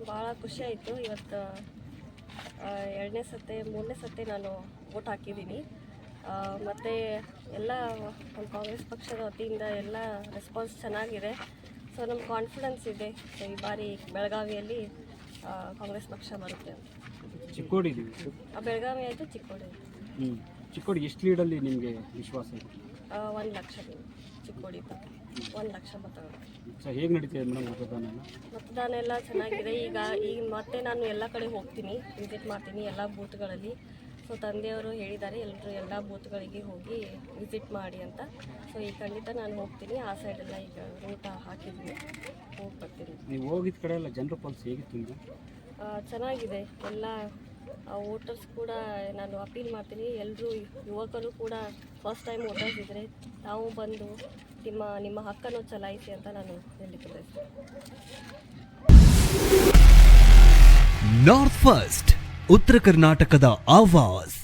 ಭಾಳ ಖುಷಿ ಆಯಿತು. ಇವತ್ತು 2ನೇ ಸತಿ 3ನೇ ಸತಿ ನಾನು ವೋಟ್ ಹಾಕಿದ್ದೀನಿ. ಮತ್ತು ಎಲ್ಲ ನಮ್ಮ ಕಾಂಗ್ರೆಸ್ ಪಕ್ಷದ ವತಿಯಿಂದ ಎಲ್ಲ ರೆಸ್ಪಾನ್ಸ್ ಚೆನ್ನಾಗಿದೆ. ಸೊ ನಮ್ಗೆ ಕಾನ್ಫಿಡೆನ್ಸ್ ಇದೆ. ಸೊ ಈ ಬಾರಿ ಬೆಳಗಾವಿಯಲ್ಲಿ ಕಾಂಗ್ರೆಸ್ ಪಕ್ಷ ಬರುತ್ತೆ ಅಂತ. ಚಿಕ್ಕೋಡಿ ಬೆಳಗಾವಿ ಆಯಿತು, ಚಿಕ್ಕೋಡಿ ಆಯಿತು. ಚಿಕ್ಕೋಡಿ ಎಷ್ಟು ಲೀಡಲ್ಲಿ ನಿಮಗೆ ವಿಶ್ವಾಸ ಇದೆ? 1 ಲಕ್ಷ ಚಿಕ್ಕೋಡಿ 1 ಲಕ್ಷ ಮತಗಳು. ಸೊ ಹೇಗೆ ನಡೀತಿದೆ ಮೇಡಮ್ ಮತದಾನ ಎಲ್ಲ ಚೆನ್ನಾಗಿದೆ. ಈಗ ಮತ್ತೆ ನಾನು ಎಲ್ಲ ಕಡೆ ಹೋಗ್ತೀನಿ, ವಿಸಿಟ್ ಮಾಡ್ತೀನಿ ಎಲ್ಲ ಬೂತ್ಗಳಲ್ಲಿ. ಸೊ ತಂದೆಯವರು ಹೇಳಿದ್ದಾರೆ ಎಲ್ಲರೂ ಎಲ್ಲ ಬೂತ್ಗಳಿಗೆ ಹೋಗಿ ವಿಸಿಟ್ ಮಾಡಿ ಅಂತ. ಸೊ ಈ ಖಂಡಿತ ನಾನು ಹೋಗ್ತೀನಿ. ಆ ಸೈಡೆಲ್ಲ ಈಗ ರೂಟ ಹಾಕಿದ್ದೀನಿ, ಹೋಗಿ ಬರ್ತೀನಿ. ನೀವು ಹೋಗಿದ್ದ ಕಡೆ ಎಲ್ಲ ಜನರ ಪಲ್ಸ್ ಹೇಗಿತ್ತು ನಿಮಗೆ? ಚೆನ್ನಾಗಿದೆ. ಎಲ್ಲ ವೋಟರ್ಸ್ ಕೂಡ ನಾನು ಅಪೀಲ್ ಮಾಡ್ತೀನಿ, ಎಲ್ಲರೂ ಯುವಕರು ಕೂಡ ಫಸ್ಟ್ ಟೈಮ್ ವೋಟರ್ಸ್ ಇದ್ದರೆ ತಾವು ಬಂದು ನಿಮ್ಮ ಹಕ್ಕನ್ನು ಚಲಾಯಿಸಿ ಅಂತ ನಾನು ಹೇಳಲಿಕ್ಕೆ ಬಯಸ್ತೇನೆ. ನಾರ್ತ್ ಫಸ್ಟ್ ಉತ್ತರ ಕರ್ನಾಟಕದ ಆವಾಜ್.